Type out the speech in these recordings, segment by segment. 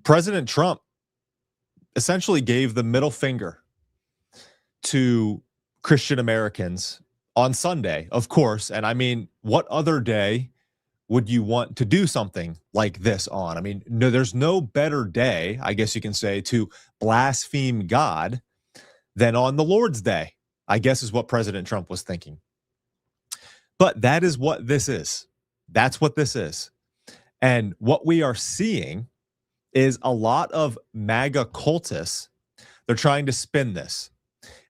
President Trump essentially gave the middle finger to Christian Americans on Sunday, of course. And I mean, what other day would you want to do something like this on? I mean, no, there's no better day, I guess you can say, to blaspheme God than on the Lord's Day, I guess is what President Trump was thinking. But that is what this is. That's what this is. And what we are seeing is a lot of MAGA cultists. They're trying to spin this.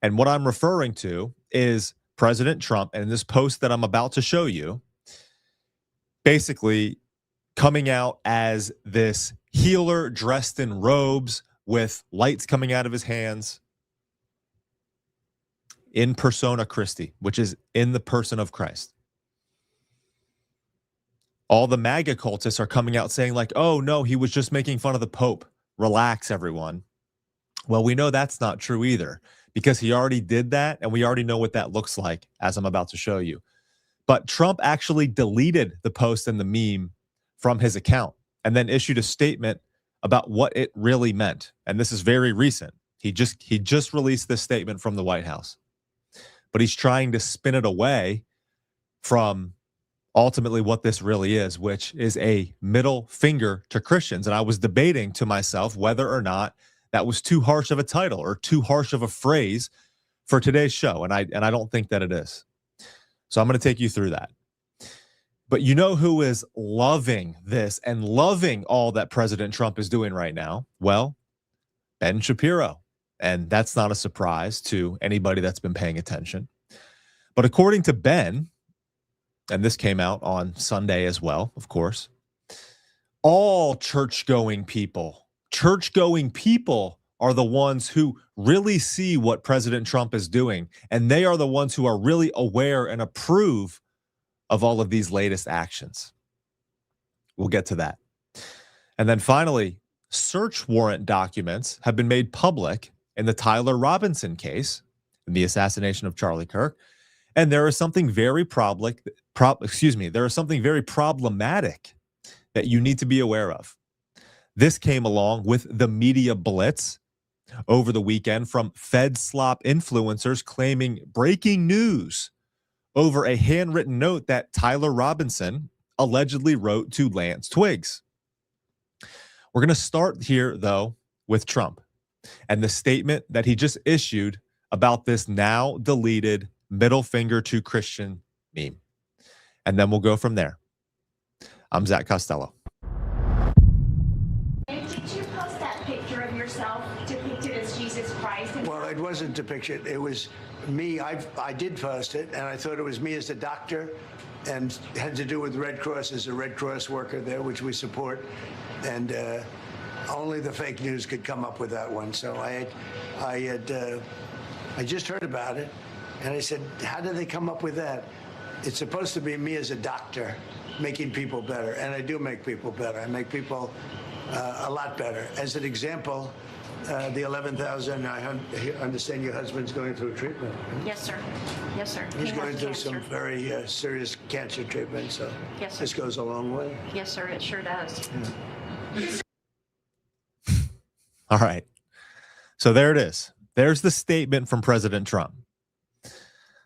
And what I'm referring to is President Trump, and this post that I'm about to show you, basically coming out as this healer dressed in robes with lights coming out of his hands, in persona Christi, which is in the person of Christ. All the MAGA cultists are coming out saying like, oh no, he was just making fun of the Pope. Relax, everyone. Well, we know that's not true either, because he already did that, and we already know what that looks like, as I'm about to show you. But Trump actually deleted the post and the meme from his account and then issued a statement about what it really meant. And this is very recent. He just released this statement from the White House. But he's trying to spin it away from ultimately what this really is, which is a middle finger to Christians. And I was debating to myself whether or not that was too harsh of a title or too harsh of a phrase for today's show. And I don't think that it is. So I'm going to take you through that. But you know who is loving this and loving all that President Trump is doing right now? Well, Ben Shapiro. And that's not a surprise to anybody that's been paying attention. But according to Ben, and this came out on Sunday as well, of course, all church-going people are the ones who really see what President Trump is doing, and they are the ones who are really aware and approve of all of these latest actions. We'll get to that. And then finally, search warrant documents have been made public in the Tyler Robinson case, in the assassination of Charlie Kirk, and there is something very problematic that you need to be aware of. This came along with the media blitz over the weekend from Fed slop influencers claiming breaking news over a handwritten note that Tyler Robinson allegedly wrote to Lance Twiggs. We're going to start here, though, with Trump and the statement that he just issued about this now deleted middle finger to Christian meme. And then we'll go from there. I'm Zach Costello. Did you post that picture of yourself depicted as Jesus Christ? Well, it wasn't depicted. It was me. I did post it, and I thought it was me as a doctor, and had to do with Red Cross as a Red Cross worker there, which we support. And only the fake news could come up with that one. So I just heard about it, and I said, how did they come up with that? It's supposed to be me as a doctor making people better, and I do make people better. I make people a lot better. As an example, the 11,000, I understand your husband's going through treatment. Right? Yes, sir. Yes, sir. He's going through some very serious cancer treatment, so yes, sir. This goes a long way. Yes, sir, it sure does. Yeah. All right. So there it is. There's the statement from President Trump.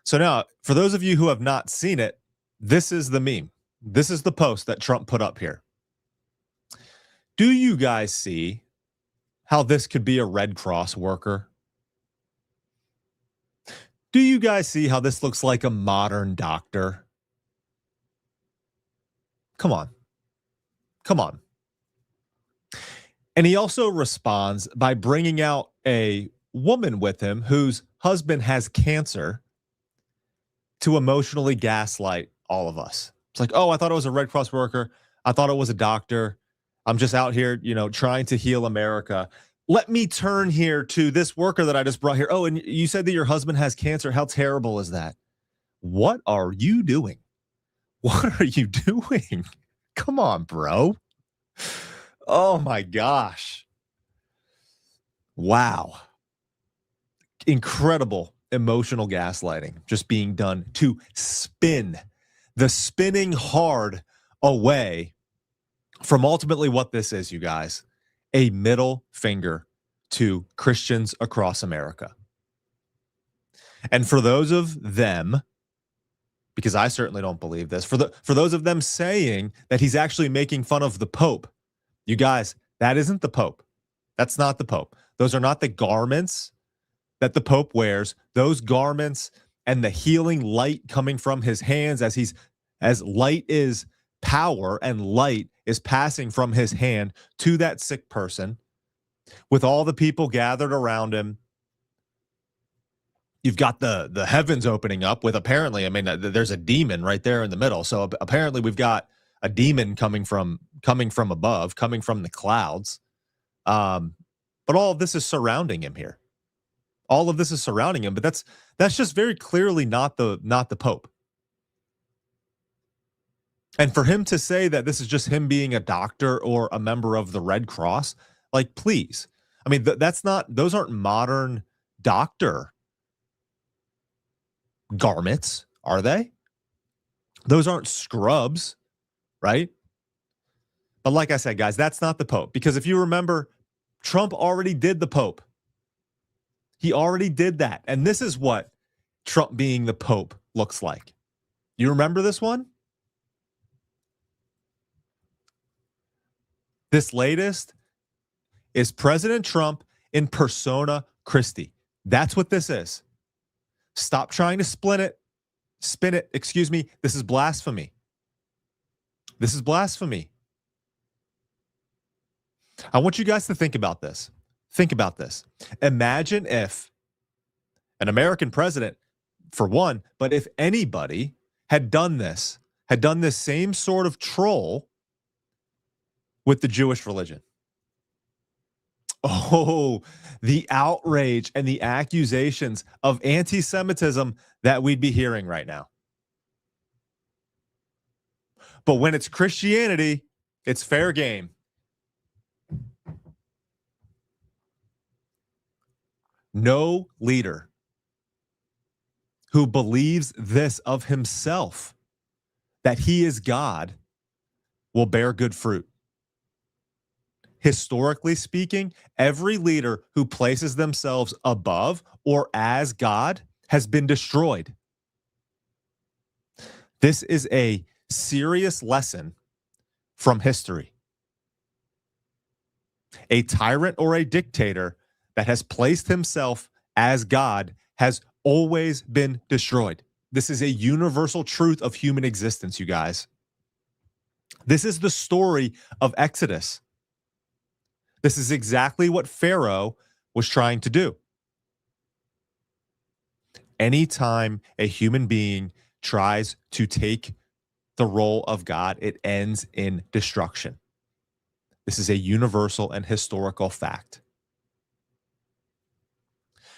So now, for those of you who have not seen it, this is the meme. This is the post that Trump put up here. Do you guys see how this could be a Red Cross worker? Do you guys see how this looks like a modern doctor? Come on. Come on. And he also responds by bringing out a woman with him whose husband has cancer to emotionally gaslight all of us. It's like, oh, I thought it was a Red Cross worker. I thought it was a doctor. I'm just out here, trying to heal America. Let me turn here to this worker that I just brought here. Oh, and you said that your husband has cancer. How terrible is that? What are you doing? What are you doing? Come on, bro. Oh my gosh. Wow. Incredible emotional gaslighting just being done to spin the spinning hard away from ultimately what this is, you guys. a middle finger to Christians across America. And for those of them, because I certainly don't believe this, for those of them saying that he's actually making fun of the Pope, you guys, that isn't the Pope. That's not the Pope. Those are not the garments that the Pope wears. Those garments and the healing light coming from his hands as light is power and light is passing from his hand to that sick person with all the people gathered around him. You've got the heavens opening up with apparently, I mean, there's a demon right there in the middle. So apparently we've got a demon coming from above, coming from the clouds. But all of this is surrounding him here. All of this is surrounding him, but that's just very clearly not the Pope. And for him to say that this is just him being a doctor or a member of the Red Cross, like, please. I mean, those aren't modern doctor garments, are they? Those aren't scrubs, right? But like I said, guys, that's not the Pope. Because if you remember, Trump already did the Pope. He already did that. And this is what Trump being the Pope looks like. You remember this one? This latest is President Trump in persona Christi. That's what this is. Stop trying to spin it. This is blasphemy. This is blasphemy. I want you guys to think about this. Think about this. Imagine if an American president, for one, but if anybody had done this same sort of troll with the Jewish religion. Oh, the outrage and the accusations of anti-Semitism that we'd be hearing right now. But when it's Christianity, it's fair game. No leader who believes this of himself, that he is God, will bear good fruit. Historically speaking, every leader who places themselves above or as God has been destroyed. This is a serious lesson from history. A tyrant or a dictator that has placed himself as God has always been destroyed. This is a universal truth of human existence, you guys. This is the story of Exodus. This is exactly what Pharaoh was trying to do. Anytime a human being tries to take the role of God, it ends in destruction. This is a universal and historical fact.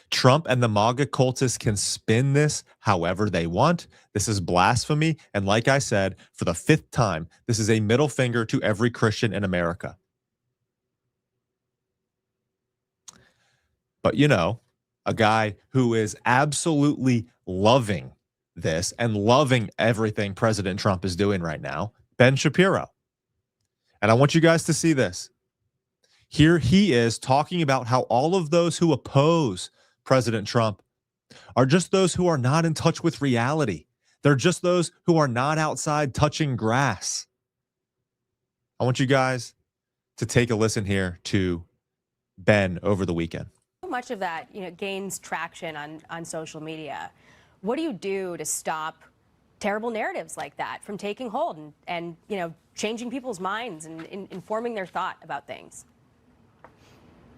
Trump and the MAGA cultists can spin this however they want. This is blasphemy. And like I said, for the 5th time, this is a middle finger to every Christian in America. But, you know, a guy who is absolutely loving this and loving everything President Trump is doing right now, Ben Shapiro. And I want you guys to see this. Here he is talking about how all of those who oppose President Trump are just those who are not in touch with reality. They're just those who are not outside touching grass. I want you guys to take a listen here to Ben over the weekend. So much of that, gains traction on social media. What do you do to stop terrible narratives like that from taking hold and changing people's minds and informing their thought about things?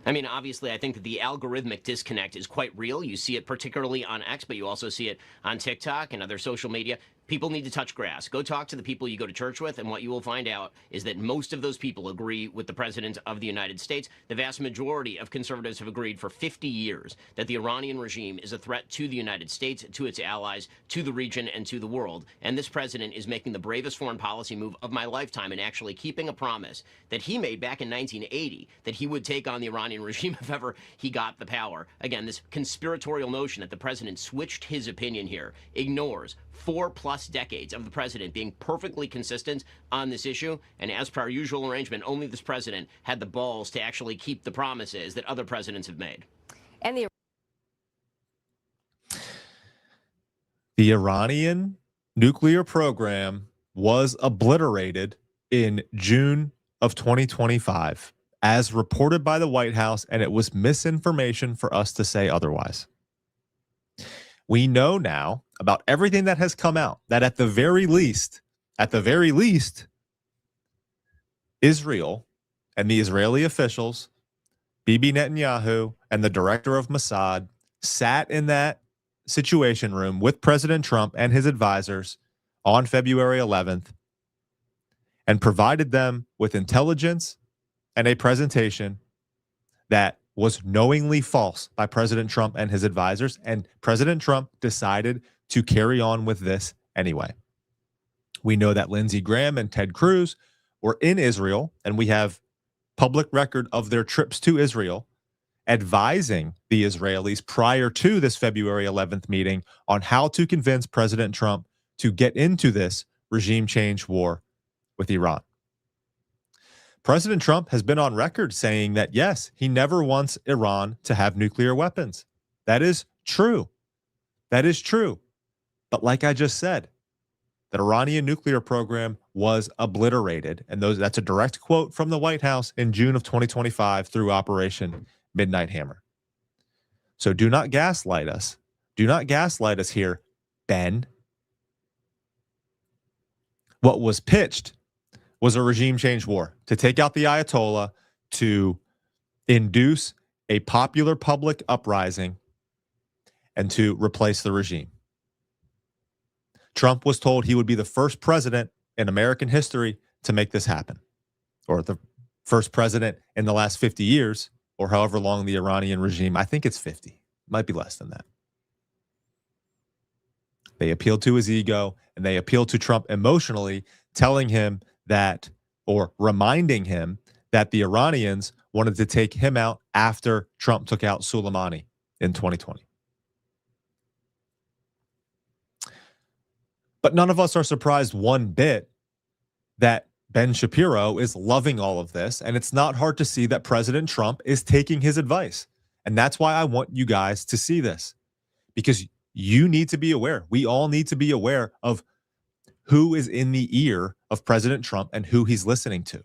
I mean, obviously, I think that the algorithmic disconnect is quite real. You see it particularly on X, but you also see it on TikTok and other social media. People need to touch grass. Go talk to the people you go to church with, and what you will find out is that most of those people agree with the President of the United States. The vast majority of conservatives have agreed for 50 years that the Iranian regime is a threat to the United States, to its allies, to the region, and to the world. And this president is making the bravest foreign policy move of my lifetime and actually keeping a promise that he made back in 1980 that he would take on the Iranian regime if ever he got the power. Again, this conspiratorial notion that the president switched his opinion here ignores 4+ decades of the president being perfectly consistent on this issue. And as per our usual arrangement, only this president had the balls to actually keep the promises that other presidents have made. And the Iranian nuclear program was obliterated in June of 2025, as reported by the White House, and it was misinformation for us to say otherwise. We know now about everything that has come out that at the very least, Israel and the Israeli officials, Bibi Netanyahu and the director of Mossad, sat in that situation room with President Trump and his advisors on February 11th and provided them with intelligence and a presentation that was knowingly false by President Trump and his advisors. And President Trump decided to carry on with this anyway. We know that Lindsey Graham and Ted Cruz were in Israel, and we have public record of their trips to Israel, advising the Israelis prior to this February 11th meeting on how to convince President Trump to get into this regime change war with Iran. President Trump has been on record saying that, yes, he never wants Iran to have nuclear weapons. That is true. That is true. But like I just said, the Iranian nuclear program was obliterated. And that's a direct quote from the White House in June of 2025 through Operation Midnight Hammer. So do not gaslight us. Do not gaslight us here, Ben. What was pitched was a regime change war to take out the Ayatollah, to induce a popular public uprising, and to replace the regime. Trump was told he would be the first president in American history to make this happen, or the first president in the last 50 years, or however long the Iranian regime, I think it's 50, might be less than that. They appealed to his ego, and they appealed to Trump emotionally, telling him that, or reminding him that the Iranians wanted to take him out after Trump took out Soleimani in 2020. But none of us are surprised one bit that Ben Shapiro is loving all of this, and it's not hard to see that President Trump is taking his advice. And that's why I want you guys to see this, because you need to be aware. We all need to be aware of who is in the ear of President Trump and who he's listening to.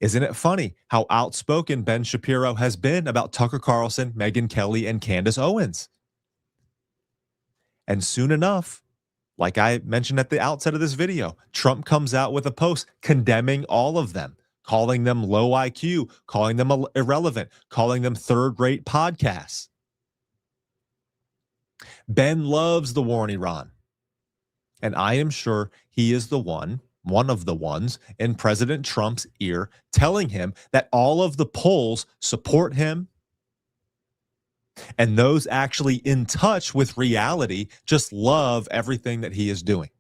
Isn't it funny how outspoken Ben Shapiro has been about Tucker Carlson, Megyn Kelly, and Candace Owens? And soon enough, like I mentioned at the outset of this video, Trump comes out with a post condemning all of them, calling them low IQ, calling them irrelevant, calling them third-rate podcasts. Ben loves the war in Iran. And I am sure he is one of the ones in President Trump's ear telling him that all of the polls support him. And those actually in touch with reality just love everything that he is doing.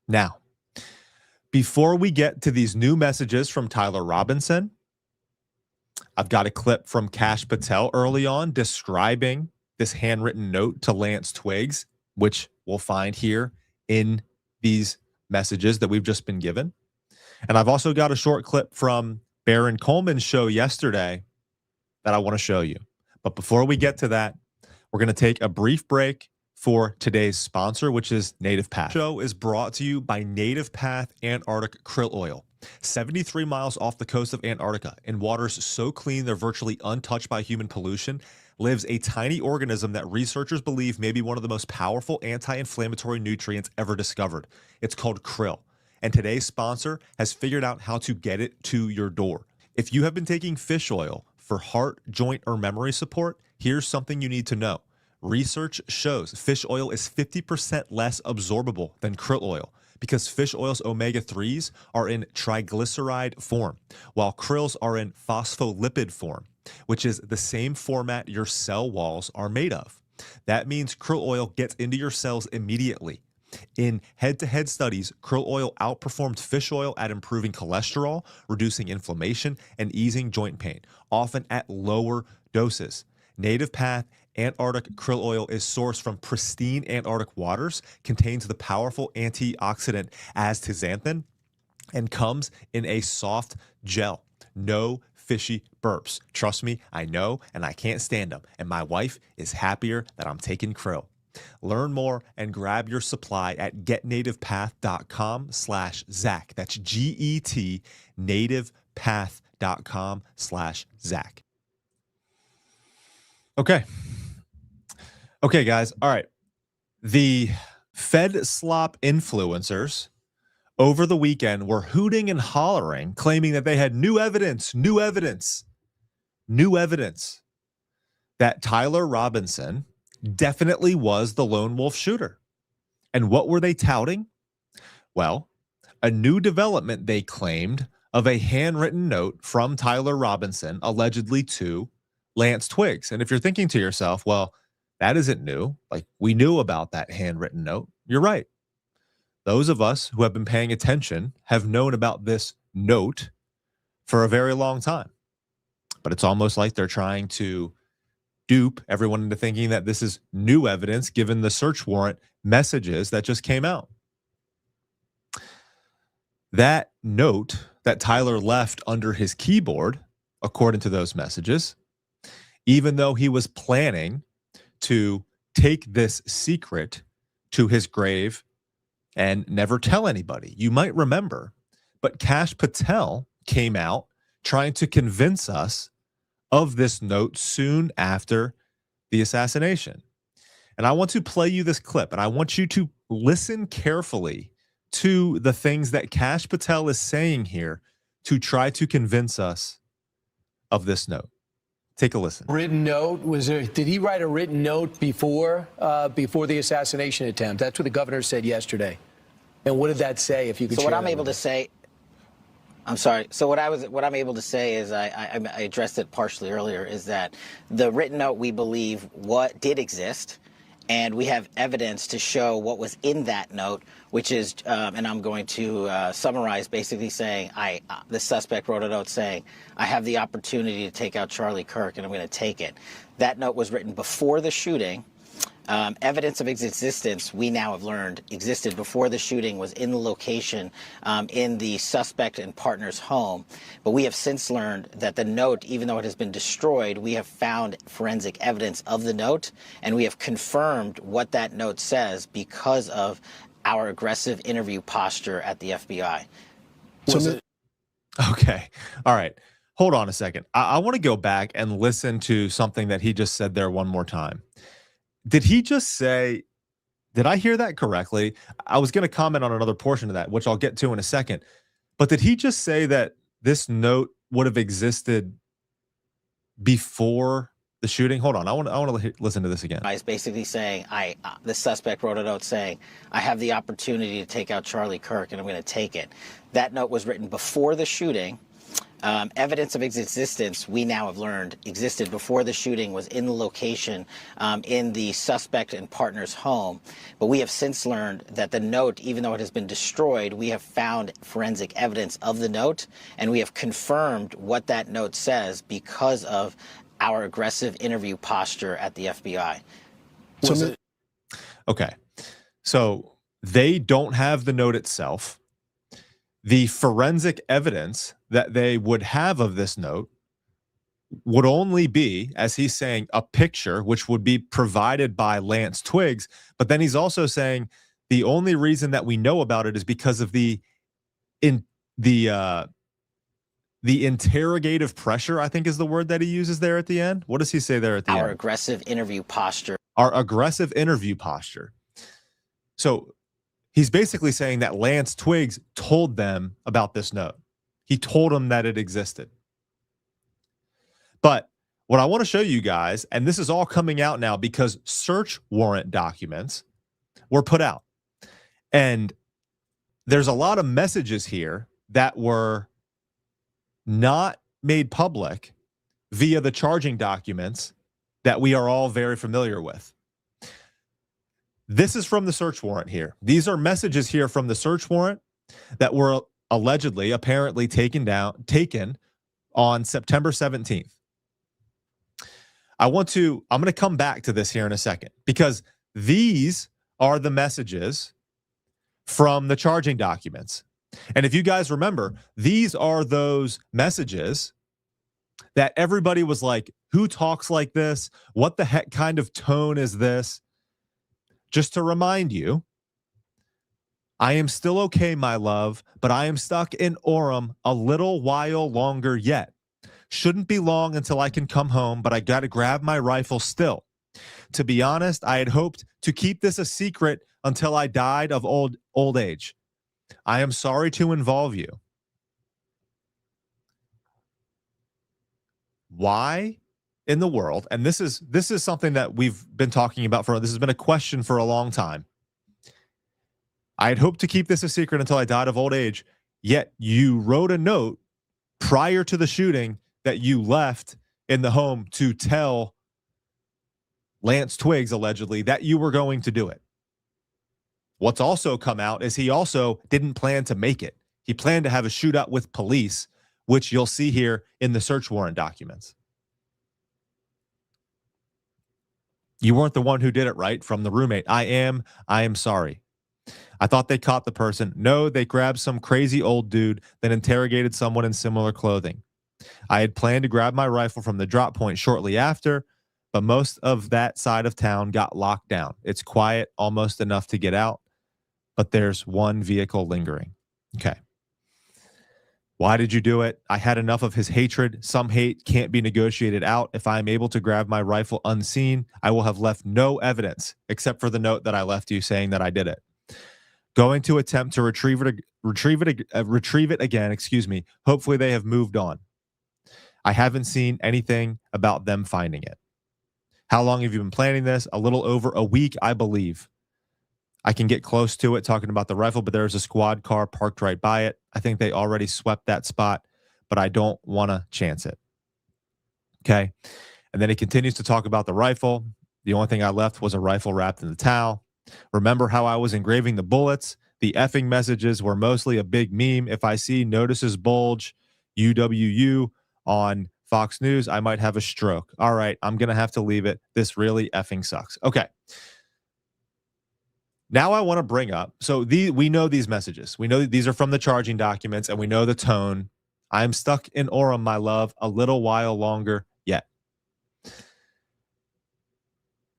Now, before we get to these new messages from Tyler Robinson, I've got a clip from Kash Patel early on describing this handwritten note to Lance Twiggs, which we'll find here in these messages that we've just been given. And I've also got a short clip from Baron Coleman's show yesterday that I want to show you. But before we get to that, we're going to take a brief break for today's sponsor, which is Native Path. The show is brought to you by Native Path Antarctic Krill Oil. 73 miles off the coast of Antarctica, in waters so clean they're virtually untouched by human pollution, lives a tiny organism that researchers believe may be one of the most powerful anti-inflammatory nutrients ever discovered. It's called krill. And today's sponsor has figured out how to get it to your door. If you have been taking fish oil for heart, joint, or memory support, here's something you need to know. Research shows fish oil is 50% less absorbable than krill oil because fish oil's omega-3s are in triglyceride form, while krills are in phospholipid form, which is the same format your cell walls are made of. That means krill oil gets into your cells immediately. In head-to-head studies, krill oil outperformed fish oil at improving cholesterol, reducing inflammation, and easing joint pain, often at lower doses. Native Path Antarctic krill oil is sourced from pristine Antarctic waters, contains the powerful antioxidant astaxanthin, and comes in a soft gel. No fishy burps. Trust me, I know, and I can't stand them. And my wife is happier that I'm taking krill. Learn more and grab your supply at getnativepath.com/Zach. That's GET nativepath.com/Zach. Okay. Okay, guys. All right. The Fed slop influencers over the weekend were hooting and hollering, claiming that they had new evidence that Tyler Robinson definitely was the lone wolf shooter. And what were they touting? Well, a new development they claimed of a handwritten note from Tyler Robinson, allegedly to Lance Twiggs. And if you're thinking to yourself, well, that isn't new. Like, we knew about that handwritten note. You're right. Those of us who have been paying attention have known about this note for a very long time. But it's almost like they're trying to dupe everyone into thinking that this is new evidence given the search warrant messages that just came out. That note that Tyler left under his keyboard, according to those messages, even though he was planning to take this secret to his grave and never tell anybody. You might remember, but Kash Patel came out trying to convince us of this note soon after the assassination. And I want to play you this clip, and I want you to listen carefully to the things that Kash Patel is saying here to try to convince us of this note. Take a listen. Written note, was there? Did he write a written note before the assassination attempt? That's what the governor said yesterday. And what did that say? If you could. So share what I'm that able with to say, I'm sorry. So what I'm able to say is I addressed it partially earlier. Is that the written note we believe what did exist, and we have evidence to show what was in that note, which is, and I'm going to summarize, basically saying the suspect wrote a note saying, I have the opportunity to take out Charlie Kirk, and I'm going to take it. That note was written before the shooting. Evidence of its existence, we now have learned, existed before the shooting, was in the location in the suspect and partner's home. But we have since learned that the note, even though it has been destroyed, we have found forensic evidence of the note, and we have confirmed what that note says because of our aggressive interview posture at the FBI. Okay. All right. Hold on a second. I want to go back and listen to something that he just said there one more time. Did he just say, did I hear that correctly? I was going to comment on another portion of that, which I'll get to in a second. But did he just say that this note would have existed before the shooting? Hold on. I want to listen to this again. I was basically saying, the suspect wrote a note saying, I have the opportunity to take out Charlie Kirk, and I'm going to take it. That note was written before the shooting. Evidence of its existence, we now have learned, existed before the shooting, was in the location in the suspect and partner's home. But we have since learned that the note, even though it has been destroyed, we have found forensic evidence of the note, and we have confirmed what that note says because of our aggressive interview posture at the FBI. Okay. So they don't have the note itself. The forensic evidence that they would have of this note would only be, as he's saying, a picture, which would be provided by Lance Twiggs. But then he's also saying the only reason that we know about it is because of the interrogative pressure, I think is the word that he uses there at the end. What does he say there at the end? Our aggressive interview posture. Our aggressive interview posture. So he's basically saying that Lance Twiggs told them about this note. He told them that it existed. But what I want to show you guys, and this is all coming out now because search warrant documents were put out. And there's a lot of messages here that were not made public via the charging documents that we are all very familiar with. This is from the search warrant here. These are messages here from the search warrant that were apparently taken on September 17th. I'm going to come back to this here in a second, because these are the messages from the charging documents. And if you guys remember, these are those messages that everybody was like, who talks like this? What the heck kind of tone is this? Just to remind you, I am still okay, my love, but I am stuck in Orem a little while longer yet. Shouldn't be long until I can come home, but I got to grab my rifle still. To be honest, I had hoped to keep this a secret until I died of old age. I am sorry to involve you. Why in the world? And this is something that we've been talking about this has been a question for a long time. I had hoped to keep this a secret until I died of old age, yet you wrote a note prior to the shooting that you left in the home to tell Lance Twiggs, allegedly, that you were going to do it. What's also come out is he also didn't plan to make it. He planned to have a shootout with police, which you'll see here in the search warrant documents. You weren't the one who did it, right? From the roommate. I am sorry. I thought they caught the person. No, they grabbed some crazy old dude, then interrogated someone in similar clothing. I had planned to grab my rifle from the drop point shortly after, but most of that side of town got locked down. It's quiet, almost enough to get out, but there's one vehicle lingering. Okay. Why did you do it? I had enough of his hatred. Some hate can't be negotiated out. If I am able to grab my rifle unseen, I will have left no evidence except for the note that I left you saying that I did it. Going to attempt to retrieve it again. Excuse me. Hopefully they have moved on. I haven't seen anything about them finding it. How long have you been planning this? A little over a week, I believe. I can get close to it talking about the rifle, but there's a squad car parked right by it. I think they already swept that spot, but I don't want to chance it. Okay. And then he continues to talk about the rifle. The only thing I left was a rifle wrapped in the towel. Remember how I was engraving the bullets? The effing messages were mostly a big meme. If I see notices bulge UWU on Fox News, I might have a stroke. All right, I'm going to have to leave it. This really effing sucks. Okay. Now I want to bring up, so we know these messages. We know that these are from the charging documents, and we know the tone. I'm stuck in Orem, my love, a little while longer yet.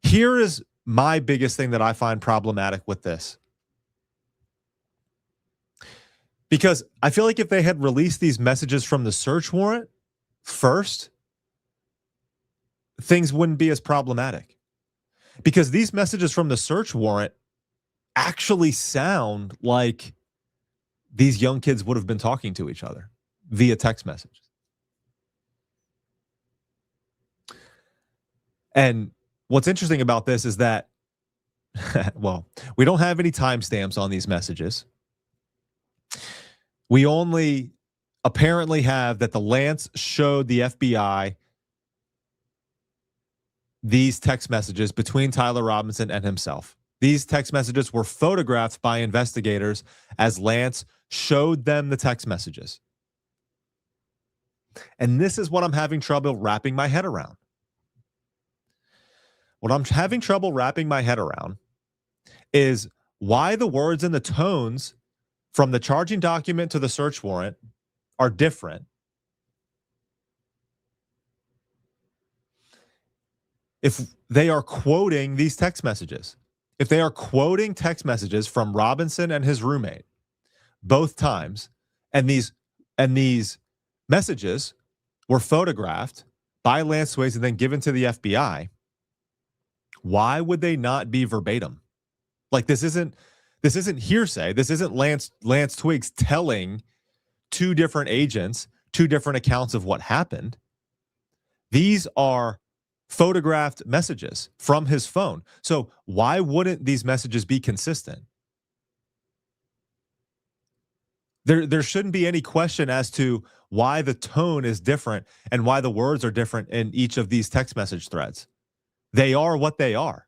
Here is my biggest thing that I find problematic with this. Because I feel like if they had released these messages from the search warrant first, things wouldn't be as problematic. Because these messages from the search warrant actually sound like these young kids would have been talking to each other via text messages. And what's interesting about this is that, well, we don't have any timestamps on these messages. We only apparently have that the Lance showed the FBI these text messages between Tyler Robinson and himself. These text messages were photographed by investigators as Lance showed them the text messages. And this is what I'm having trouble wrapping my head around. What I'm having trouble wrapping my head around is why the words and the tones from the charging document to the search warrant are different. If they are quoting these text messages, if they are quoting text messages from Robinson and his roommate both times, and these messages were photographed by Lance Twiggs and then given to the FBI, why would they not be verbatim? Like this isn't hearsay. This isn't Lance Twiggs telling two different agents two different accounts of what happened. These are photographed messages from his phone. So why wouldn't these messages be consistent? There shouldn't be any question as to why the tone is different and why the words are different in each of these text message threads. They are what they are.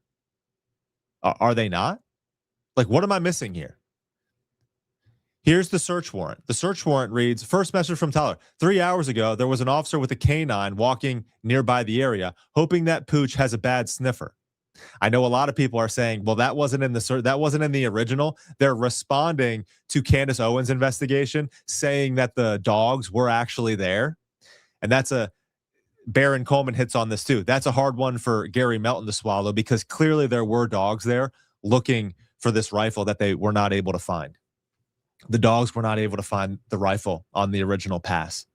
Are they not? Like, what am I missing here? Here's the search warrant. The search warrant reads, first message from Tyler. 3 hours ago, there was an officer with a canine walking nearby the area, hoping that Pooch has a bad sniffer. I know a lot of people are saying, well, that wasn't in the original. They're responding to Candace Owens' investigation, saying that the dogs were actually there. And Baron Coleman hits on this too. That's a hard one for Gary Melton to swallow, because clearly there were dogs there looking for this rifle that they were not able to find. The dogs were not able to find the rifle on the original pass.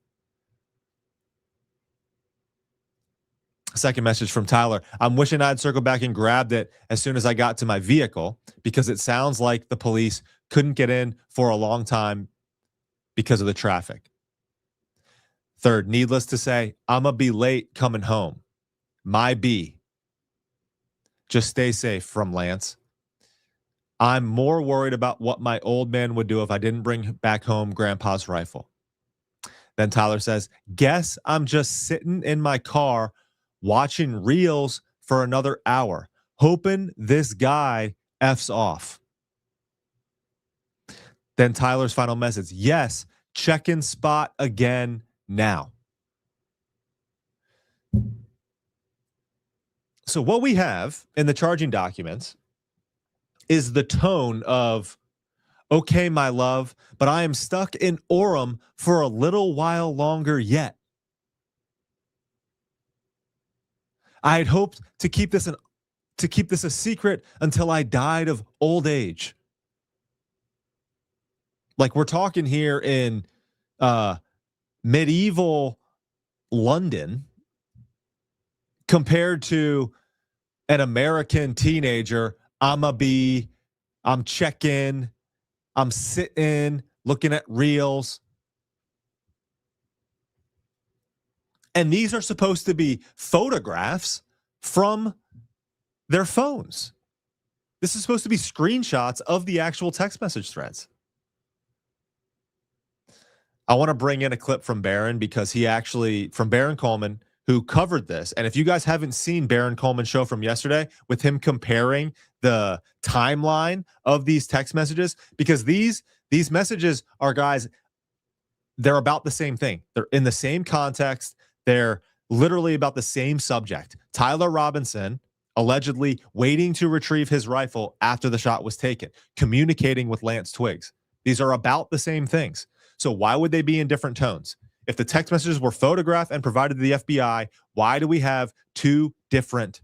Second message from Tyler. I'm wishing I'd circled back and grabbed it as soon as I got to my vehicle, because it sounds like the police couldn't get in for a long time because of the traffic. Third, needless to say, I'm going to be late coming home. My B. Just stay safe from Lance. I'm more worried about what my old man would do if I didn't bring back home Grandpa's rifle. Then Tyler says, guess I'm just sitting in my car watching reels for another hour, hoping this guy F's off. Then Tyler's final message, yes, check-in spot again now. So what we have in the charging documents is the tone of, okay, my love, but I am stuck in Orem for a little while longer yet. I had hoped to keep this a secret until I died of old age. Like, we're talking here in medieval London compared to an American teenager. I'm checking, I'm sitting, looking at reels. And these are supposed to be photographs from their phones. This is supposed to be screenshots of the actual text message threads. I want to bring in a clip from Baron, because from Baron Coleman, who covered this. And if you guys haven't seen Baron Coleman's show from yesterday with him comparing the timeline of these text messages, because these messages are, guys, they're about the same thing. They're in the same context. They're literally about the same subject. Tyler Robinson allegedly waiting to retrieve his rifle after the shot was taken, communicating with Lance Twiggs. These are about the same things. So why would they be in different tones? If the text messages were photographed and provided to the FBI, why do we have two different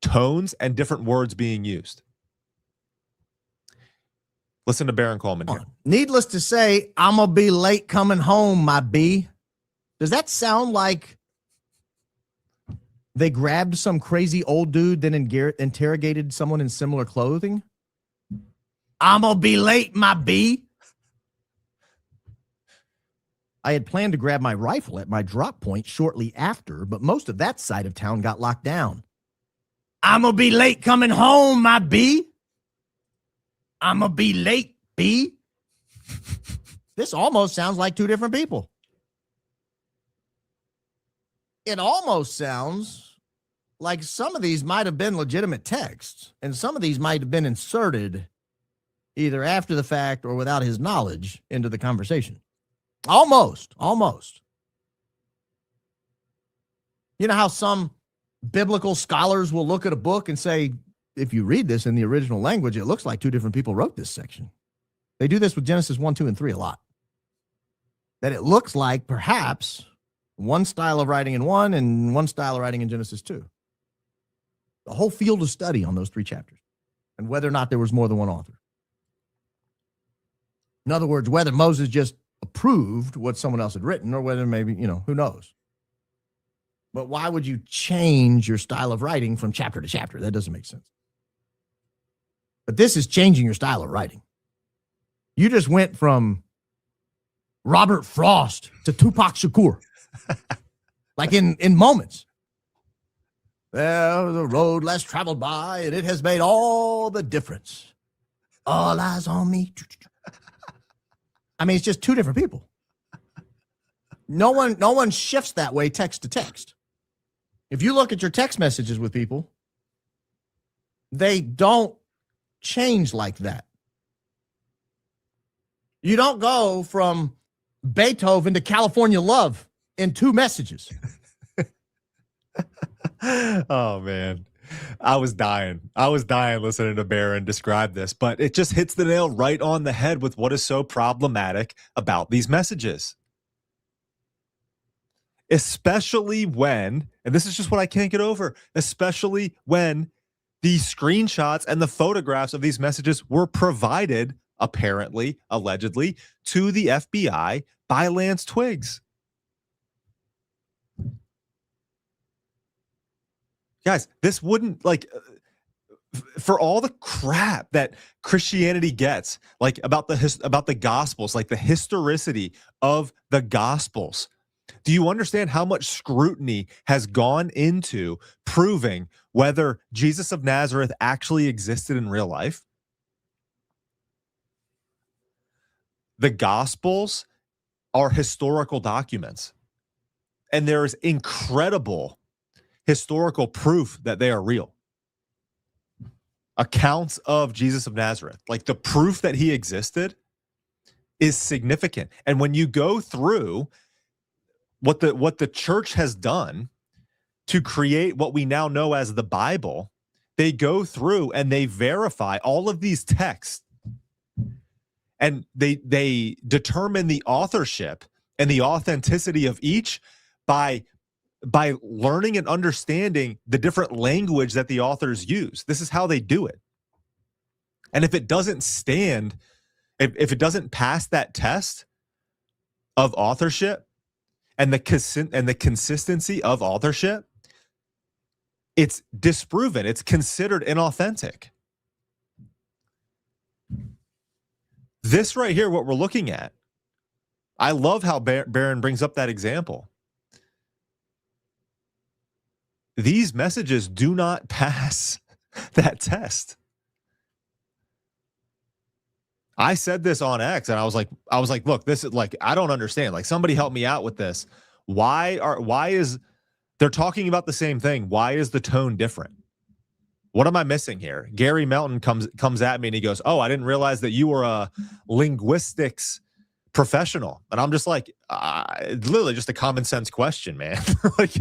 tones and different words being used? Listen to Baron Coleman here. Needless to say, I'm going to be late coming home, my B. Does that sound like they grabbed some crazy old dude, then interrogated someone in similar clothing? I'm going to be late, my B. I had planned to grab my rifle at my drop point shortly after, but most of that side of town got locked down. I'm going to be late coming home, my B. I'm going to be late, B. This almost sounds like two different people. It almost sounds like some of these might have been legitimate texts, and some of these might have been inserted either after the fact or without his knowledge into the conversation. Almost. You know how some biblical scholars will look at a book and say, if you read this in the original language, it looks like two different people wrote this section. They do this with Genesis 1, 2, and 3 a lot. That it looks like perhaps one style of writing in 1 and one style of writing in Genesis 2. The whole field of study on those 3 chapters, and whether or not there was more than one author. In other words, whether Moses just approved what someone else had written, or whether maybe, who knows. But why would you change your style of writing from chapter to chapter? That doesn't make sense. But this is changing your style of writing. You just went from Robert Frost to Tupac Shakur. Like in moments. There's a road less traveled by, and it has made all the difference. All eyes on me. I mean, it's just two different people. No one shifts that way text to text. If you look at your text messages with people, they don't change like that. You don't go from Beethoven to California Love in 2 messages. Oh man. I was dying. I was dying listening to Barron describe this, but it just hits the nail right on the head with what is so problematic about these messages. Especially when, and this is just what I can't get over, especially when the screenshots and the photographs of these messages were provided, apparently, allegedly, to the FBI by Lance Twiggs. Guys, this wouldn't, like, for all the crap that Christianity gets, like about the Gospels, like the historicity of the Gospels, do you understand how much scrutiny has gone into proving whether Jesus of Nazareth actually existed in real life? The Gospels are historical documents, and there is incredible historical proof that they are real. Accounts of Jesus of Nazareth, like the proof that he existed, is significant. And when you go through what the church has done to create what we now know as the Bible, they go through and they verify all of these texts, and they determine the authorship and the authenticity of each by learning and understanding the different language that the authors use. This is how they do it. And if it doesn't stand, if it doesn't pass that test of authorship and the consistency of authorship, it's disproven. It's considered inauthentic. This right here, what we're looking at, I love how Barron brings up that example. These messages do not pass that test. I said this on X, and I was like, look, this is like, I don't understand. Like, somebody help me out with this. Why is they're talking about the same thing? Why is the tone different? What am I missing here? Gary Melton comes at me and he goes, "Oh, I didn't realize that you were a linguistics professional." And I'm just like, it's literally just a common sense question, man. Like,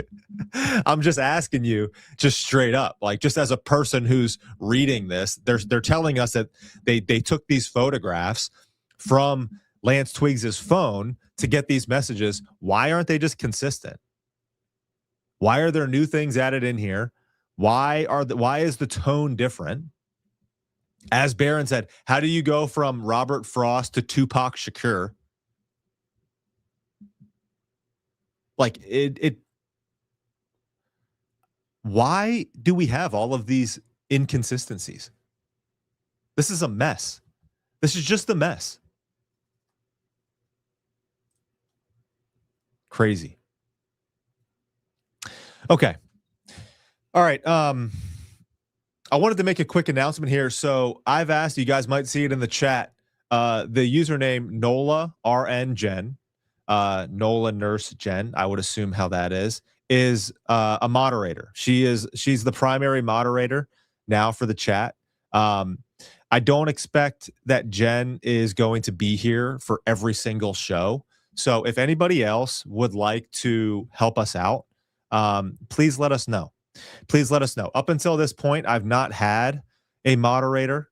I'm just asking you just straight up, like, just as a person who's reading this, they're telling us that they took these photographs from Lance Twiggs's phone to get these messages. Why aren't they just consistent? Why are there new things added in here? Why is the tone different? As Barron said, how do you go from Robert Frost to Tupac Shakur? Like, why do we have all of these inconsistencies? This is a mess. This is just a mess. Crazy. Okay. All right. I wanted to make a quick announcement here. So I've asked, you guys might see it in the chat, the username Nola RN Jen, Nola Nurse Jen, I would assume how that is a moderator. She's the primary moderator now for the chat. I don't expect that Jen is going to be here for every single show. So if anybody else would like to help us out, please let us know. Please let us know. Up until this point, I've not had a moderator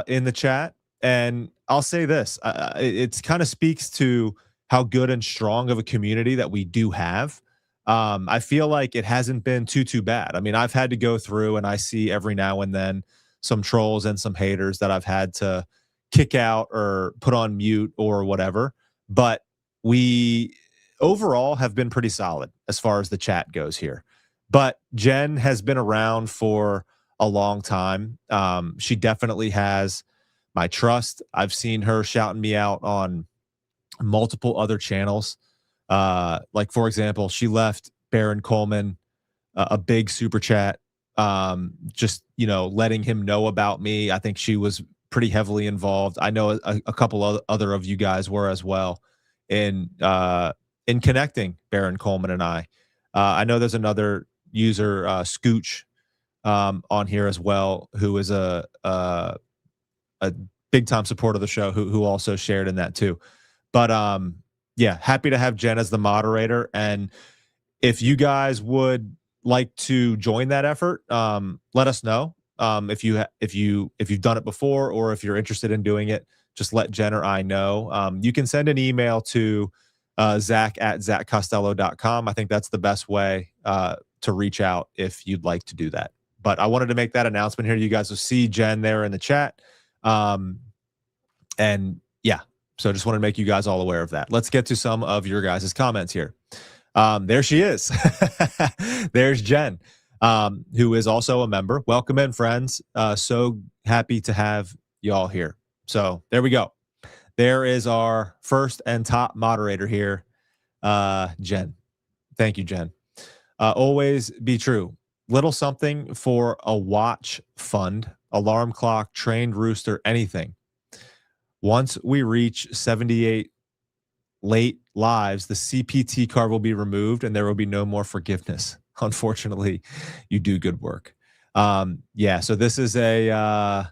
in the chat. And I'll say this, it kind of speaks to how good and strong of a community that we do have. I feel like it hasn't been too bad. I mean, I've had to go through and I see every now and then some trolls and some haters that I've had to kick out or put on mute or whatever. But we overall have been pretty solid as far as the chat goes here. But Jen has been around for a long time. She definitely has my trust. I've seen her shouting me out on multiple other channels. Like, for example, she left Baron Coleman a big super chat, just, letting him know about me. I think she was pretty heavily involved. I know a couple of other of you guys were as well in connecting Baron Coleman and I. I know there's another user, Scooch, on here as well, who is a big time supporter of the show who also shared in that too. But yeah, happy to have Jen as the moderator. And if you guys would like to join that effort, let us know. If you've done it before, or if you're interested in doing it, just let Jen or I know. You can send an email to Zach@ZachCostello.com. I think that's the best way to reach out if you'd like to do that. But I wanted to make that announcement here. You guys will see Jen there in the chat. And yeah, so just want to make you guys all aware of that. Let's get to some of your guys' comments here. There she is. There's Jen, who is also a member. Welcome in, friends. So happy to have y'all here. So there we go. There is our first and top moderator here, Jen. Thank you, Jen. Always be true. Little something for a watch fund, alarm clock, trained rooster, anything. Once we reach 78 late lives, the CPT card will be removed and there will be no more forgiveness. Unfortunately, you do good work. Yeah, so this is a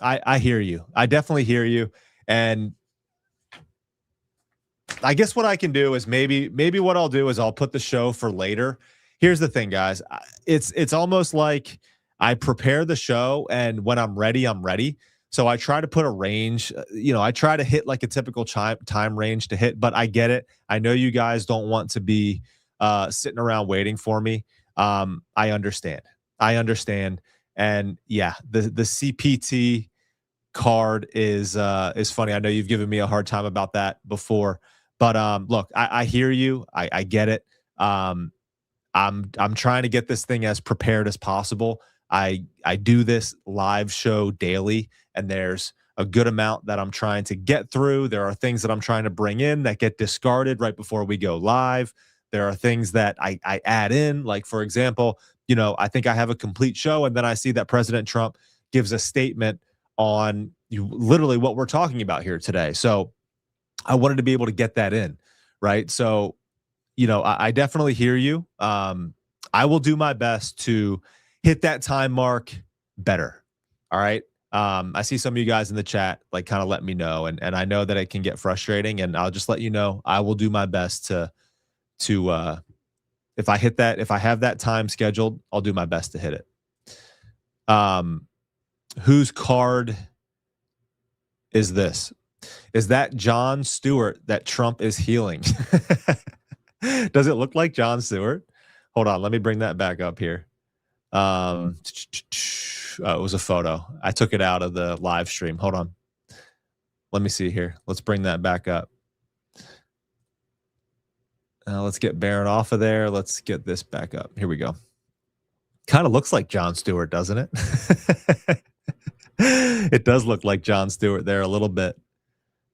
I hear you. I definitely hear you. And I guess what I can do is maybe what I'll do is I'll put the show for later. Here's the thing, guys. It's almost like I prepare the show, and when I'm ready, I'm ready. So I try to put a range, I try to hit like a typical time range to hit, but I get it. I know you guys don't want to be sitting around waiting for me. I understand. And yeah, the CPT card is funny. I know you've given me a hard time about that before, but look, I hear you. I get it. I'm trying to get this thing as prepared as possible. I do this live show daily, and there's a good amount that I'm trying to get through. There are things that I'm trying to bring in that get discarded right before we go live. There are things that I add in, like, for example, I think I have a complete show, and then I see that President Trump gives a statement on literally what we're talking about here today. So I wanted to be able to get that in, right? So, I definitely hear you. I will do my best to hit that time mark better. All right. I see some of you guys in the chat, like, kind of let me know. And I know that it can get frustrating, and I'll just let you know, I will do my best to if I have that time scheduled, I'll do my best to hit it. Whose card is this? Is that Jon Stewart that Trump is healing? Does it look like Jon Stewart? Hold on, let me bring that back up here. It was a photo. I took it out of the live stream. Hold on. Let me see here. Let's bring that back up. Let's get Barron off of there. Let's get this back up. Here we go. Kind of looks like Jon Stewart, doesn't it? It does look like Jon Stewart there a little bit.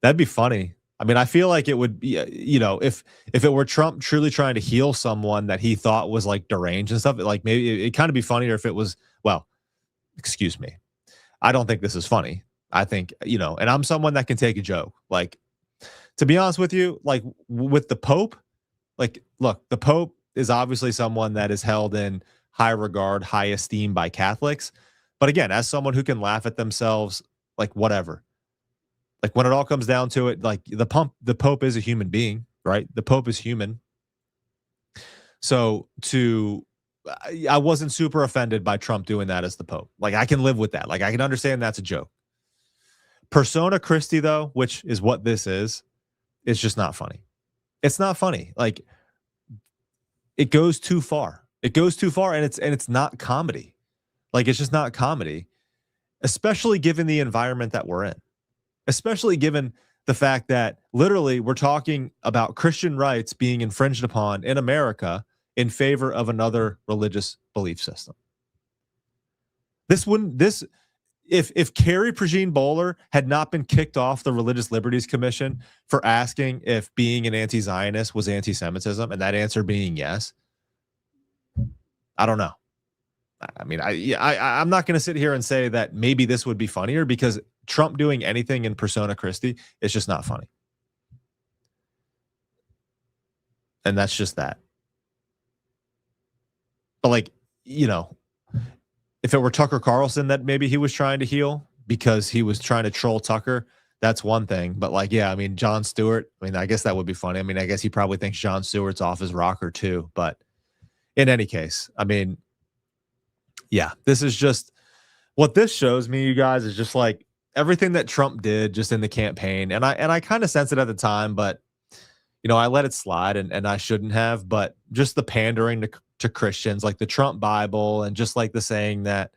That'd be funny. I mean, I feel like it would be, if it were Trump truly trying to heal someone that he thought was like deranged and stuff, like maybe it'd kind of be funnier if it was, well, excuse me. I don't think this is funny. I think, and I'm someone that can take a joke. Like, to be honest with you, like with the Pope, like, look, the Pope is obviously someone that is held in high regard, high esteem by Catholics. But again, as someone who can laugh at themselves, like, whatever. Like, when it all comes down to it, like, the Pope is a human being, right? The Pope is human. So I wasn't super offended by Trump doing that as the Pope. Like, I can live with that. Like, I can understand that's a joke. Persona Christi, though, which is what this is, it's just not funny. It's not funny. Like, it goes too far. It goes too far, and it's not comedy. Like, it's just not comedy, especially given the environment that we're in. Especially given the fact that literally we're talking about Christian rights being infringed upon in America in favor of another religious belief system. If Carrie Prejean Bowler had not been kicked off the Religious Liberties Commission for asking if being an anti-Zionist was anti-Semitism, and that answer being yes, I don't know. I mean, I'm not going to sit here and say that maybe this would be funnier, because Trump doing anything in Persona Christi is just not funny. And that's just that. But, like, if it were Tucker Carlson that maybe he was trying to heal, because he was trying to troll Tucker, that's one thing. But like, yeah, I mean, Jon Stewart, I mean, I guess that would be funny. I mean, I guess he probably thinks Jon Stewart's off his rocker too. But in any case, I mean, yeah, this is just what this shows me, you guys, is just like everything that Trump did just in the campaign. And I kind of sensed it at the time, but I let it slide and I shouldn't have. But just the pandering to Christians, like the Trump Bible, and just like the saying that,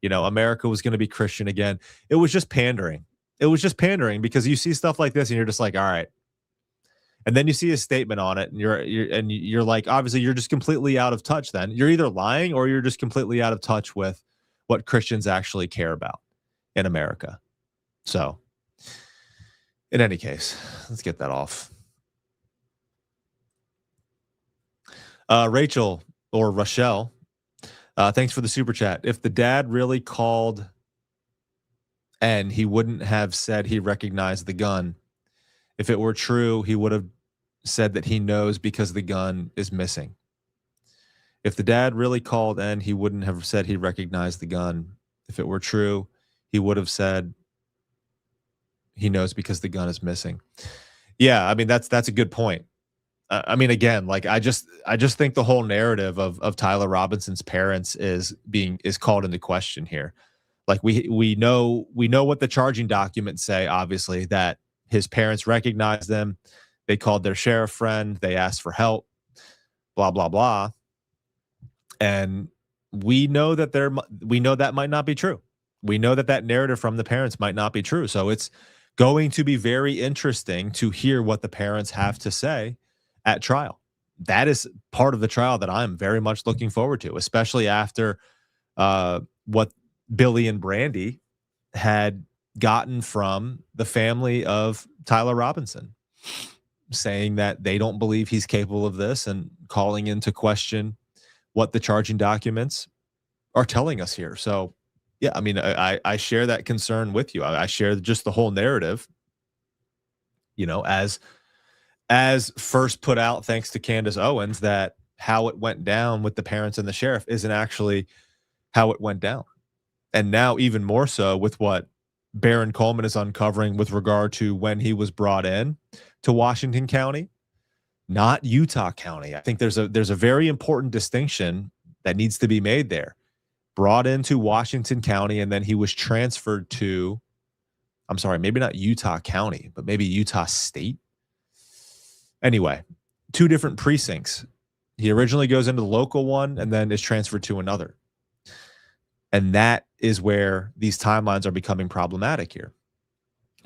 America was going to be Christian again. It was just pandering. It was just pandering because you see stuff like this and you're just like, all right. And then you see a statement on it and you're like, obviously you're just completely out of touch then. You're either lying or you're just completely out of touch with what Christians actually care about in America. So in any case, let's get that off. Rachel or Rochelle, thanks for the super chat. If the dad really called and he wouldn't have said he recognized the gun. If it were true, he would have said that he knows because the gun is missing. If the dad really called and he wouldn't have said he recognized the gun. If it were true, he would have said he knows because the gun is missing. Yeah, I mean, that's a good point. I mean, again, like I just think the whole narrative of Tyler Robinson's parents is called into question here. Like we know what the charging documents say, obviously, that his parents recognized them. They called their sheriff friend. They asked for help, blah, blah, blah. And we know that might not be true. We know that narrative from the parents might not be true. So it's going to be very interesting to hear what the parents have to say at trial. That is part of the trial that I'm very much looking forward to, especially after what Billy and Brandy had gotten from the family of Tyler Robinson, saying that they don't believe he's capable of this and calling into question what the charging documents are telling us here. So, yeah, I mean, I share that concern with you. I share just the whole narrative, as first put out, thanks to Candace Owens, that how it went down with the parents and the sheriff isn't actually how it went down. And now even more so with what Baron Coleman is uncovering with regard to when he was brought in to Washington County, not Utah County. I think there's a very important distinction that needs to be made there. Brought into Washington County, and then he was transferred to, I'm sorry, maybe not Utah County, but maybe Utah State. Anyway, two different precincts. He originally goes into the local one and then is transferred to another. And that is where these timelines are becoming problematic here.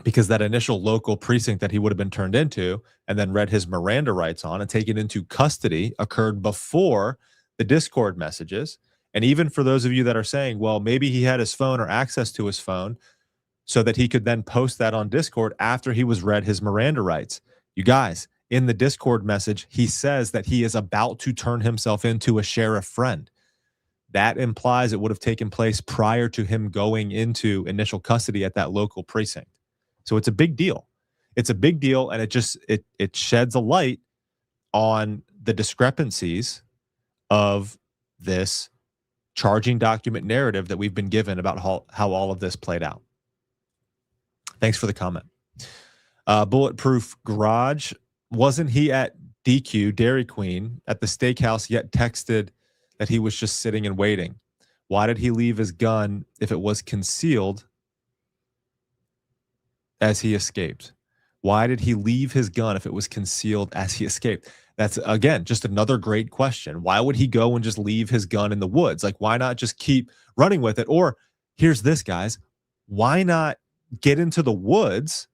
Because that initial local precinct that he would have been turned into and then read his Miranda rights on and taken into custody occurred before the Discord messages. And even for those of you that are saying, well, maybe he had his phone or access to his phone so that he could then post that on Discord after he was read his Miranda rights. You guys, in the Discord message, he says that he is about to turn himself into a sheriff friend. That implies it would have taken place prior to him going into initial custody at that local precinct. So it's a big deal. It's a big deal, and it sheds a light on the discrepancies of this charging document narrative that we've been given about how all of this played out. Thanks for the comment. Bulletproof Garage, wasn't he at DQ, Dairy Queen, at the steakhouse, yet texted that he was just sitting and waiting? Why did he leave his gun if it was concealed as he escaped? Why did he leave his gun if it was concealed as he escaped? That's, again, just another great question. Why would he go and just leave his gun in the woods? Like, why not just keep running with it? Or here's this, guys. Why not get into the woods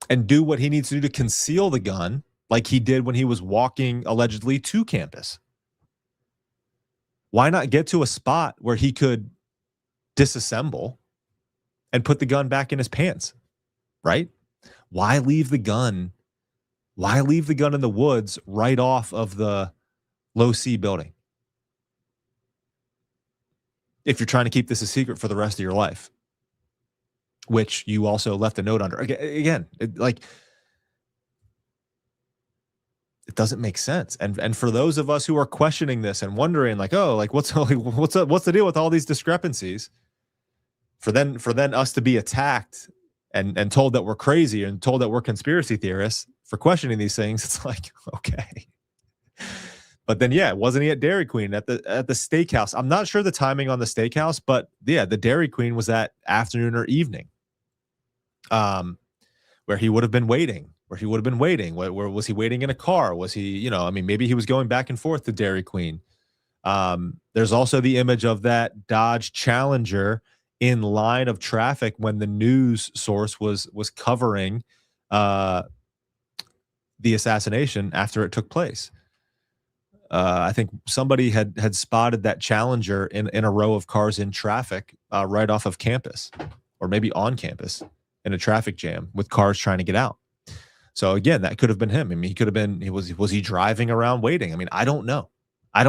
and do what he needs to do to conceal the gun like he did when he was walking allegedly to campus? Why not get to a spot where he could disassemble and put the gun back in his pants, right? Why leave the gun? Why leave the gun in the woods right off of the low C building? If you're trying to keep this a secret for the rest of your life, which you also left a note under. Again, it doesn't make sense. And for those of us who are questioning this and wondering, like, oh, like what's the deal with all these discrepancies? For then us to be attacked and told that we're crazy and told that we're conspiracy theorists for questioning these things, it's like, okay. But then, yeah, wasn't he at Dairy Queen at the steakhouse? I'm not sure the timing on the steakhouse, but yeah, the Dairy Queen was that afternoon or evening, where he would have been waiting. Where was he waiting in a car? Was he, I mean, maybe he was going back and forth to Dairy Queen. There's also the image of that Dodge Challenger in line of traffic when the news source was covering the assassination after it took place. I think somebody had spotted that Challenger in a row of cars in traffic right off of campus, or maybe on campus in a traffic jam with cars trying to get out. So again, that could have been him. I mean, he could have been. Was he driving around waiting? I mean, I don't know. I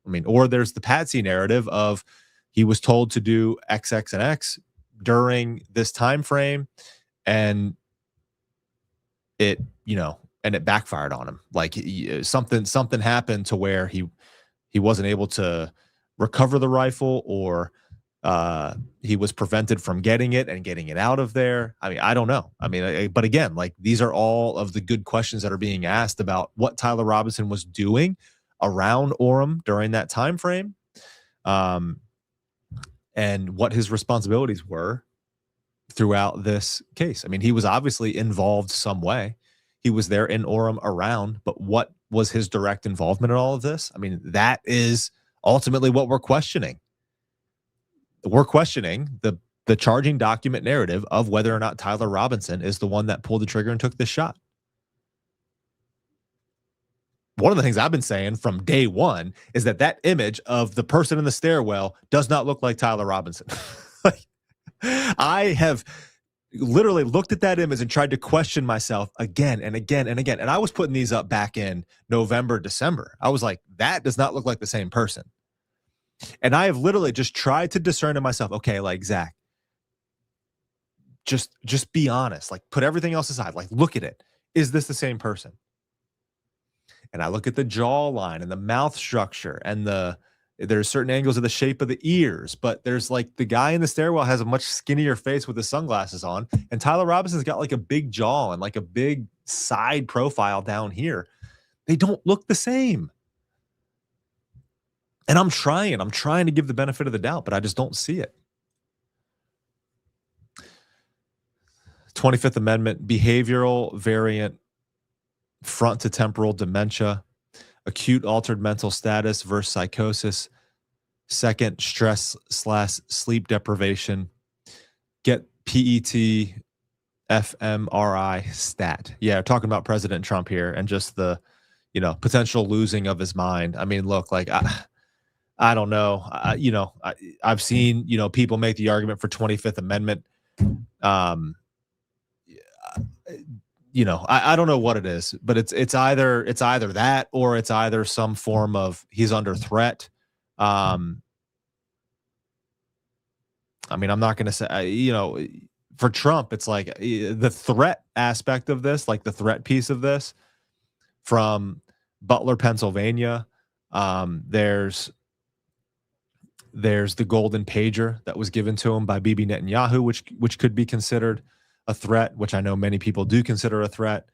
mean, or there's the Patsy narrative of he was told to do X, X, and X during this time frame, and it backfired on him. Like something happened to where he wasn't able to recover the rifle, or he was prevented from getting it and getting it out of there. I mean, I don't know. I mean, but again, like these are all of the good questions that are being asked about what Tyler Robinson was doing around Orem during that time frame, and what his responsibilities were throughout this case. I mean, he was obviously involved some way. He was there in Orem around, but what was his direct involvement in all of this? I mean, that is ultimately what we're questioning. We're questioning the charging document narrative of whether or not Tyler Robinson is the one that pulled the trigger and took this shot. One of the things I've been saying from day one is that image of the person in the stairwell does not look like Tyler Robinson. Like, I have literally looked at that image and tried to question myself again and again and again. And I was putting these up back in November, December. I was like, that does not look like the same person. And I have literally just tried to discern in myself, okay, like, Zach, just be honest. Like, put everything else aside. Like, look at it. Is this the same person? And I look at the jawline and the mouth structure and there's certain angles of the shape of the ears, but there's like the guy in the stairwell has a much skinnier face with the sunglasses on, and Tyler Robinson's got like a big jaw and like a big side profile down here. They don't look the same. And I'm trying to give the benefit of the doubt, but I just don't see it. 25th Amendment, behavioral variant, frontotemporal acute altered mental status versus psychosis, second stress/sleep deprivation, get PET fMRI stat. Yeah, talking about President Trump here and just the potential losing of his mind. I mean, look, like I don't know. I've seen people make the argument for 25th Amendment. I don't know what it is, but it's either that, or it's either some form of he's under threat. I mean, I'm not going to say, for Trump, it's like the threat aspect of this, like the threat piece of this from Butler, Pennsylvania. There's the golden pager that was given to him by Bibi Netanyahu, which could be considered a threat, which I know many people do consider a threat.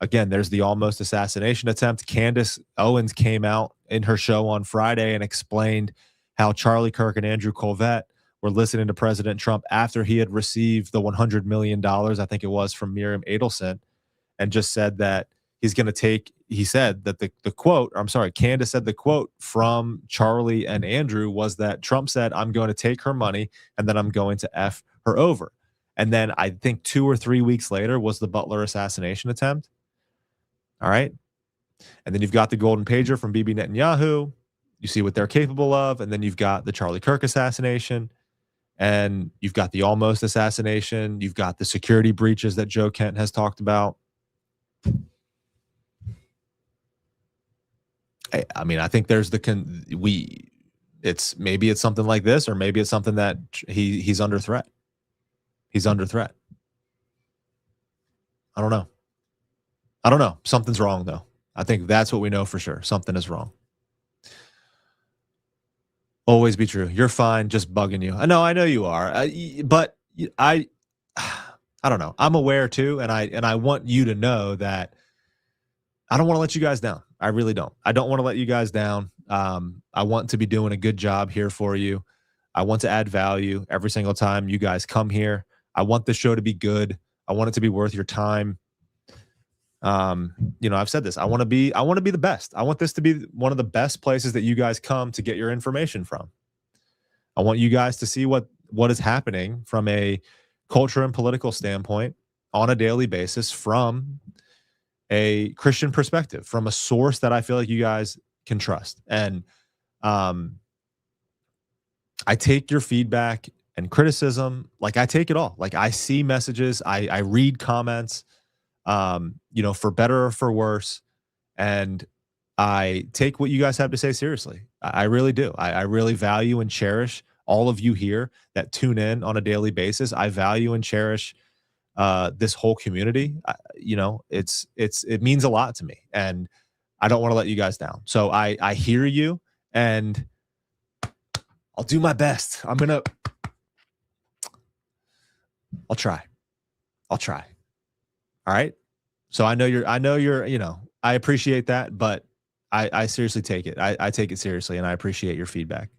Again, there's the almost assassination attempt. Candace Owens came out in her show on Friday and explained how Charlie Kirk and Andrew Colvett were listening to President Trump after he had received the $100 million, I think it was, from Miriam Adelson, and just said that he said that the quote, Candace said the quote from Charlie and Andrew was that Trump said, "I'm going to take her money and then I'm going to F her over." And then I think 2 or 3 weeks later was the Butler assassination attempt. All right. And then you've got the golden pager from Bibi Netanyahu. You see what they're capable of. And then you've got the Charlie Kirk assassination. And you've got the almost assassination. You've got the security breaches that Joe Kent has talked about. I mean, I think there's maybe it's something like this, or maybe it's something that he's under threat. He's under threat. I don't know. Something's wrong, though. I think that's what we know for sure. Something is wrong. Always be true. You're fine. Just bugging you. I know you are. But I, I don't know. I'm aware too, and I want you to know that I don't want to let you guys down. I really don't. I don't want to let you guys down. I want to be doing a good job here for you. I want to add value every single time you guys come here. I want the show to be good. I want it to be worth your time. I've said this. I want to be the best. I want this to be one of the best places that you guys come to get your information from. I want you guys to see what is happening from a culture and political standpoint on a daily basis from a Christian perspective, from a source that I feel like you guys can trust. And I take your feedback and criticism, like I take it all. Like I see messages, I read comments, for better or for worse. And I take what you guys have to say seriously. I really do. I really value and cherish all of you here that tune in on a daily basis. I value and cherish this whole community. It means a lot to me, and I don't want to let you guys down. So I hear you, and I'll do my best. I'll try. All right. So I know you're, I appreciate that, but I seriously take it. I take it seriously, and I appreciate your feedback.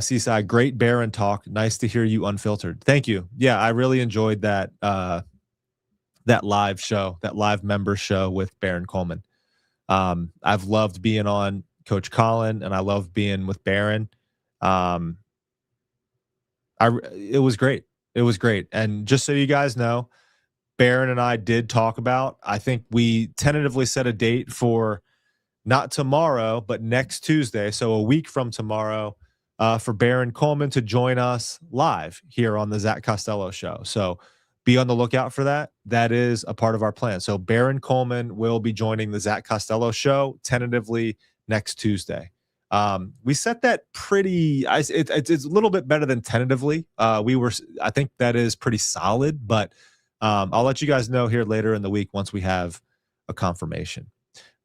Seaside, great Baron talk. Nice to hear you unfiltered. Thank you. Yeah, I really enjoyed that that live show, that live member show with Baron Coleman. I've loved being on Coach Colin, and I love being with Baron. It was great. It was great. And just so you guys know, Baron and I did talk about, I think we tentatively set a date for not tomorrow, but next Tuesday. So a week from tomorrow, for Baron Coleman to join us live here on the Zach Costello show. So be on the lookout for that. That is a part of our plan. So Baron Coleman will be joining the Zach Costello show tentatively next Tuesday. We set that it's a little bit better than tentatively. I think that is pretty solid, but I'll let you guys know here later in the week once we have a confirmation.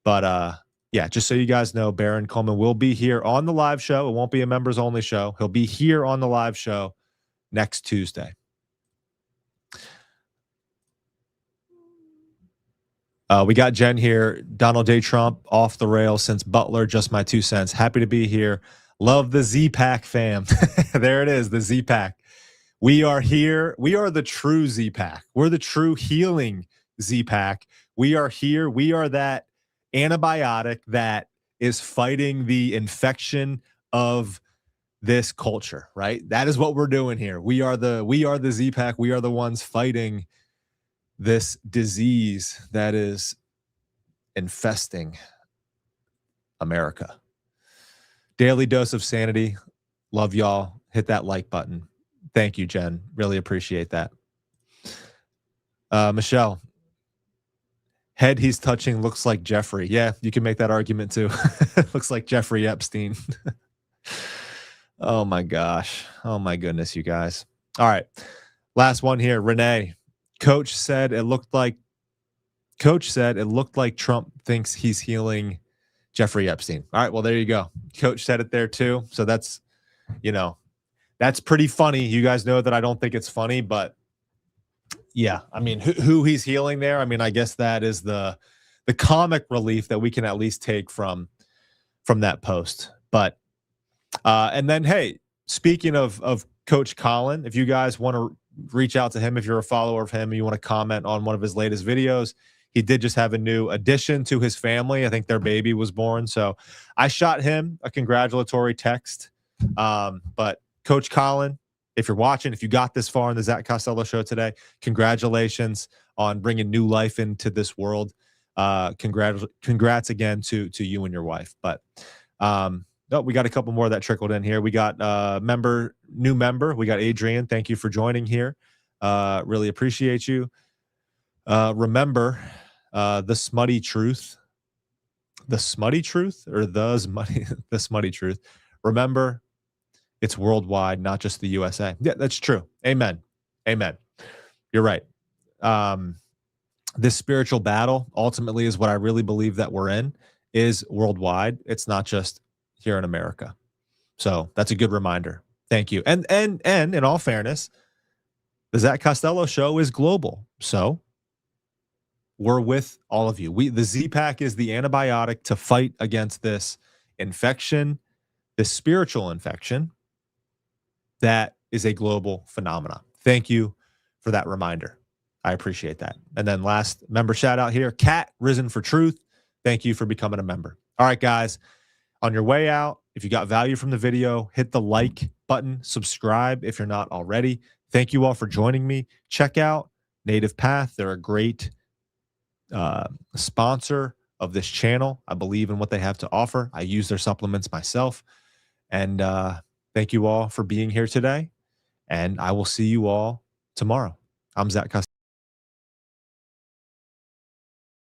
But yeah, just so you guys know, Baron Coleman will be here on the live show. It won't be a members only show. He'll be here on the live show next Tuesday. We got Jen here. Donald J. Trump off the rails since Butler. Just my 2 cents. Happy to be here. Love the Z-Pack fam. There it is, the Z-Pack. We are here. We are the true Z-Pack. We're the true healing Z-Pack. We are here. We are that antibiotic that is fighting the infection of this culture, right? That is what we're doing here. We are the Z-Pack. We are the ones fighting this disease that is infesting America. Daily dose of sanity. Love y'all. Hit that like button. Thank you, Jen. Really appreciate that. Michelle, head he's touching looks like Jeffrey. Yeah, you can make that argument too. Looks like Jeffrey Epstein. Oh my gosh. Oh my goodness, you guys. All right. Last one here. Renee. Coach said it looked like Trump thinks he's healing Jeffrey Epstein. All right, well, there you go. Coach said it there too. So that's pretty funny. You guys know that I don't think it's funny, but yeah, I mean, who he's healing there. I mean, I guess that is the comic relief that we can at least take from that post. But and then, hey, speaking of Coach Colin, if you guys want to reach out to him, if you're a follower of him and you want to comment on one of his latest videos, he did just have a new addition to his family. I think their baby was born. So I shot him a congratulatory text. But Coach Colin, if you're watching, if you got this far in the Zach Costello show today, congratulations on bringing new life into this world. Congrats again to you and your wife. But no, we got a couple more that trickled in here. We got new member. We got Adrian. Thank you for joining here. Really appreciate you. Remember the smutty truth. The smutty truth or the smutty truth. Remember, it's worldwide, not just the USA. Yeah, that's true. Amen. Amen. You're right. This spiritual battle ultimately is what I really believe that we're in, is worldwide. It's not just here in America. So that's a good reminder. Thank you. And in all fairness, the Zach Costello show is global. So we're with all of you. The Z-Pack is the antibiotic to fight against this infection, this spiritual infection that is a global phenomenon. Thank you for that reminder. I appreciate that. And then last member shout out here, Kat, Risen for Truth. Thank you for becoming a member. All right, guys, on your way out, if you got value from the video, hit the like button, subscribe if you're not already. Thank you all for joining me. Check out Native Path. They're a great sponsor of this channel. I believe in what they have to offer. I use their supplements myself. And thank you all for being here today. And I will see you all tomorrow. I'm Zach Costello.